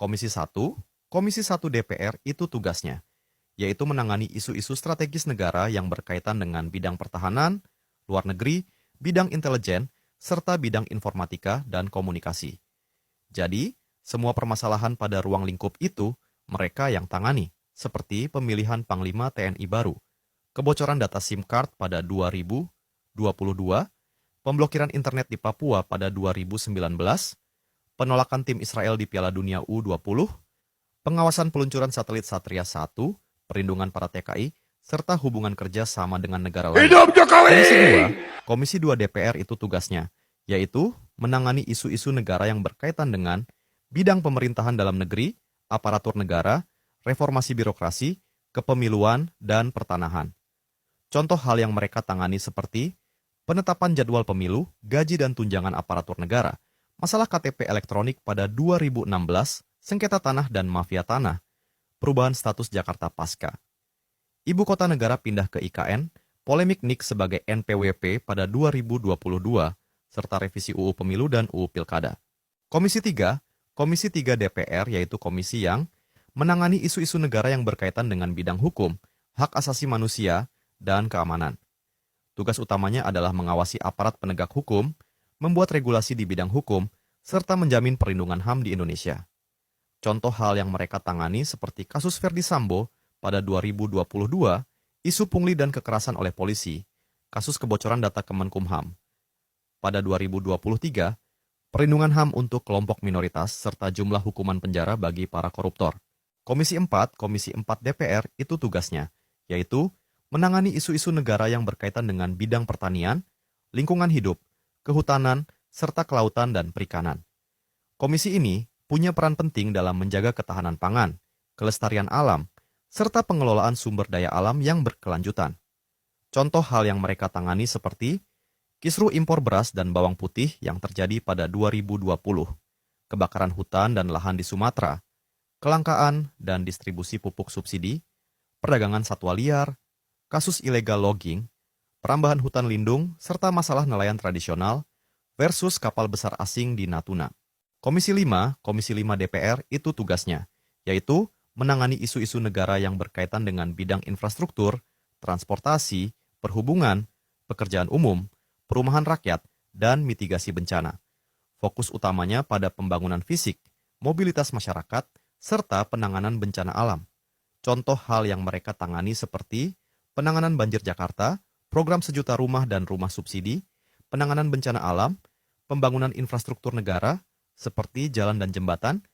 Komisi 1 DPR itu tugasnya, yaitu menangani isu-isu strategis negara yang berkaitan dengan bidang pertahanan, luar negeri, bidang intelijen, serta bidang informatika dan komunikasi. Jadi, semua permasalahan pada ruang lingkup itu mereka yang tangani, seperti pemilihan Panglima TNI baru, kebocoran data SIM card pada 2022, pemblokiran internet di Papua pada 2019, penolakan tim Israel di Piala Dunia U20, pengawasan peluncuran satelit Satria 1, perlindungan para TKI, serta hubungan kerja sama dengan negara lain. Hidup Jokowi! Komisi 2 DPR itu tugasnya, yaitu menangani isu-isu negara yang berkaitan dengan bidang pemerintahan dalam negeri, aparatur negara, reformasi birokrasi, kepemiluan, dan pertanahan. Contoh hal yang mereka tangani seperti penetapan jadwal pemilu, gaji dan tunjangan aparatur negara, masalah KTP elektronik pada 2016, sengketa tanah dan mafia tanah, perubahan status Jakarta Pasca. Ibu kota negara pindah ke IKN, polemik NIK sebagai NPWP pada 2022, serta revisi UU Pemilu dan UU Pilkada. Komisi 3 DPR yaitu komisi yang menangani isu-isu negara yang berkaitan dengan bidang hukum, hak asasi manusia, dan keamanan. Tugas utamanya adalah mengawasi aparat penegak hukum, membuat regulasi di bidang hukum, serta menjamin perlindungan HAM di Indonesia. Contoh hal yang mereka tangani seperti kasus Verdi Sambo pada 2022, isu pungli dan kekerasan oleh polisi, kasus kebocoran data Kemenkumham. Pada 2023, perlindungan HAM untuk kelompok minoritas serta jumlah hukuman penjara bagi para koruptor. Komisi 4 DPR itu tugasnya, yaitu menangani isu-isu negara yang berkaitan dengan bidang pertanian, lingkungan hidup, kehutanan, serta kelautan dan perikanan. Komisi ini punya peran penting dalam menjaga ketahanan pangan, kelestarian alam, serta pengelolaan sumber daya alam yang berkelanjutan. Contoh hal yang mereka tangani seperti kisru impor beras dan bawang putih yang terjadi pada 2020, kebakaran hutan dan lahan di Sumatera, kelangkaan dan distribusi pupuk subsidi, perdagangan satwa liar, kasus ilegal logging, perambahan hutan lindung, serta masalah nelayan tradisional versus kapal besar asing di Natuna. Komisi 5 DPR itu tugasnya, yaitu menangani isu-isu negara yang berkaitan dengan bidang infrastruktur, transportasi, perhubungan, pekerjaan umum, perumahan rakyat, dan mitigasi bencana. Fokus utamanya pada pembangunan fisik, mobilitas masyarakat, serta penanganan bencana alam. Contoh hal yang mereka tangani seperti penanganan banjir Jakarta, program sejuta rumah dan rumah subsidi, penanganan bencana alam, pembangunan infrastruktur negara, seperti jalan dan jembatan,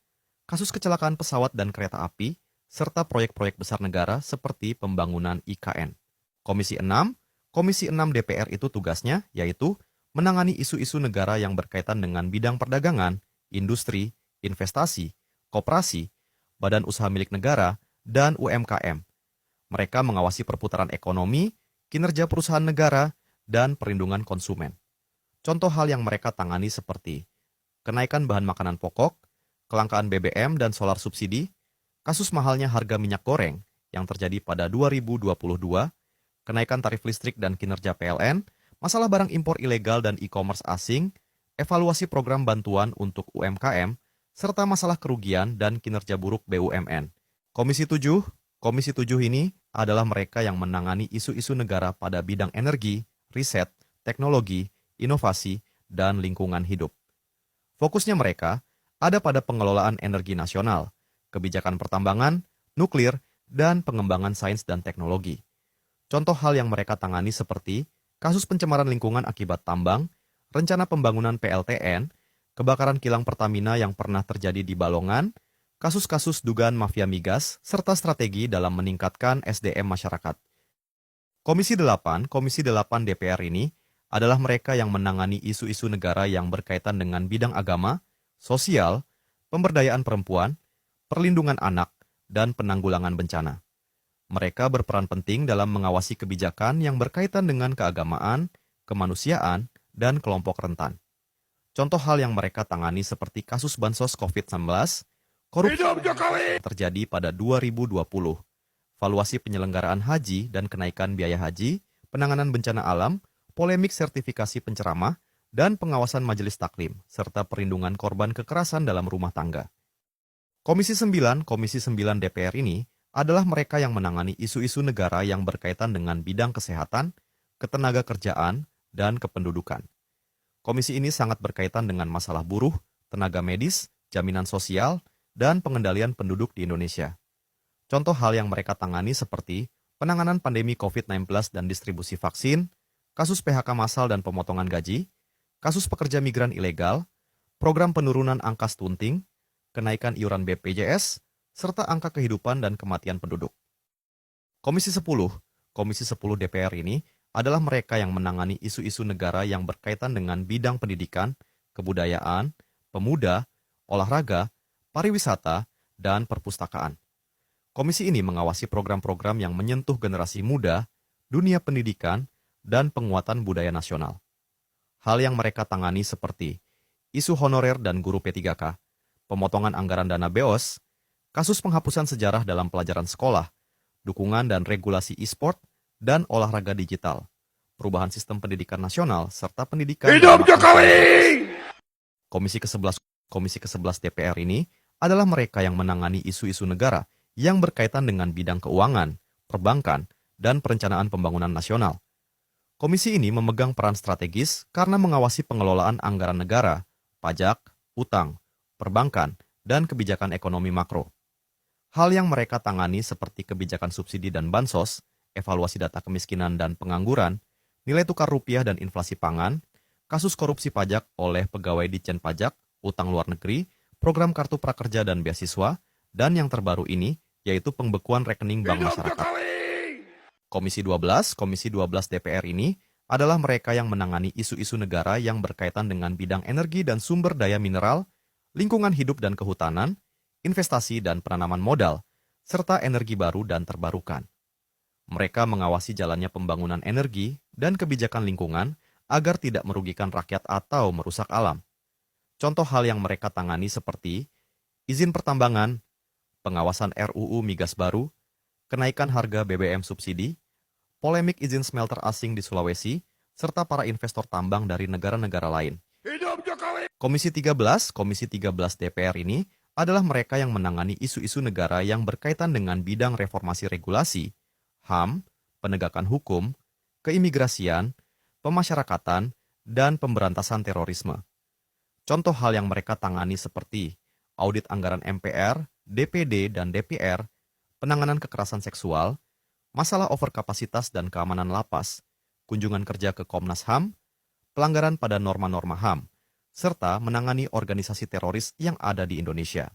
kasus kecelakaan pesawat dan kereta api, serta proyek-proyek besar negara seperti pembangunan IKN. Komisi 6 DPR itu tugasnya, yaitu menangani isu-isu negara yang berkaitan dengan bidang perdagangan, industri, investasi, koperasi, badan usaha milik negara, dan UMKM. Mereka mengawasi perputaran ekonomi, kinerja perusahaan negara, dan perlindungan konsumen. Contoh hal yang mereka tangani seperti kenaikan bahan makanan pokok, kelangkaan BBM dan solar subsidi, kasus mahalnya harga minyak goreng yang terjadi pada 2022, kenaikan tarif listrik dan kinerja PLN, masalah barang impor ilegal dan e-commerce asing, evaluasi program bantuan untuk UMKM, serta masalah kerugian dan kinerja buruk BUMN. Komisi 7 ini adalah mereka yang menangani isu-isu negara pada bidang energi, riset, teknologi, inovasi, dan lingkungan hidup. Fokusnya mereka ada pada pengelolaan energi nasional, kebijakan pertambangan, nuklir, dan pengembangan sains dan teknologi. Contoh hal yang mereka tangani seperti kasus pencemaran lingkungan akibat tambang, rencana pembangunan PLTN, kebakaran kilang Pertamina yang pernah terjadi di Balongan, kasus-kasus dugaan mafia migas, serta strategi dalam meningkatkan SDM masyarakat. Komisi 8 DPR ini adalah mereka yang menangani isu-isu negara yang berkaitan dengan bidang agama, sosial, pemberdayaan perempuan, perlindungan anak, dan penanggulangan bencana. Mereka berperan penting dalam mengawasi kebijakan yang berkaitan dengan keagamaan, kemanusiaan, dan kelompok rentan. Contoh hal yang mereka tangani seperti kasus bansos COVID-19, korupsi yang terjadi pada 2020, valuasi penyelenggaraan haji dan kenaikan biaya haji, penanganan bencana alam, polemik sertifikasi penceramah, dan pengawasan majelis taklim, serta perlindungan korban kekerasan dalam rumah tangga. Komisi 9 DPR ini adalah mereka yang menangani isu-isu negara yang berkaitan dengan bidang kesehatan, ketenaga kerjaan, dan kependudukan. Komisi ini sangat berkaitan dengan masalah buruh, tenaga medis, jaminan sosial, dan pengendalian penduduk di Indonesia. Contoh hal yang mereka tangani seperti penanganan pandemi COVID-19 dan distribusi vaksin, kasus PHK massal dan pemotongan gaji, kasus pekerja migran ilegal, program penurunan angka stunting, kenaikan iuran BPJS, serta angka kehidupan dan kematian penduduk. Komisi 10 DPR ini adalah mereka yang menangani isu-isu negara yang berkaitan dengan bidang pendidikan, kebudayaan, pemuda, olahraga, pariwisata, dan perpustakaan. Komisi ini mengawasi program-program yang menyentuh generasi muda, dunia pendidikan, dan penguatan budaya nasional. Hal yang mereka tangani seperti isu honorer dan guru P3K, pemotongan anggaran dana BEOS, kasus penghapusan sejarah dalam pelajaran sekolah, dukungan dan regulasi e-sport, dan olahraga digital, perubahan sistem pendidikan nasional, serta pendidikan... Hidup Jokowi! Komisi ke-11 DPR ini adalah mereka yang menangani isu-isu negara yang berkaitan dengan bidang keuangan, perbankan, dan perencanaan pembangunan nasional. Komisi ini memegang peran strategis karena mengawasi pengelolaan anggaran negara, pajak, utang, perbankan, dan kebijakan ekonomi makro. Hal yang mereka tangani seperti kebijakan subsidi dan bansos, evaluasi data kemiskinan dan pengangguran, nilai tukar rupiah dan inflasi pangan, kasus korupsi pajak oleh pegawai Ditjen Pajak, utang luar negeri, program kartu prakerja dan beasiswa, dan yang terbaru ini, yaitu pembekuan rekening bank masyarakat. Komisi 12 DPR ini adalah mereka yang menangani isu-isu negara yang berkaitan dengan bidang energi dan sumber daya mineral, lingkungan hidup dan kehutanan, investasi dan penanaman modal, serta energi baru dan terbarukan. Mereka mengawasi jalannya pembangunan energi dan kebijakan lingkungan agar tidak merugikan rakyat atau merusak alam. Contoh hal yang mereka tangani seperti izin pertambangan, pengawasan RUU Migas baru, kenaikan harga BBM subsidi, polemik izin smelter asing di Sulawesi, serta para investor tambang dari negara-negara lain. Komisi 13 DPR ini adalah mereka yang menangani isu-isu negara yang berkaitan dengan bidang reformasi regulasi, HAM, penegakan hukum, keimigrasian, pemasyarakatan, dan pemberantasan terorisme. Contoh hal yang mereka tangani seperti audit anggaran MPR, DPD, dan DPR, penanganan kekerasan seksual, masalah overkapasitas dan keamanan lapas, kunjungan kerja ke Komnas HAM, pelanggaran pada norma-norma HAM, serta menangani organisasi teroris yang ada di Indonesia.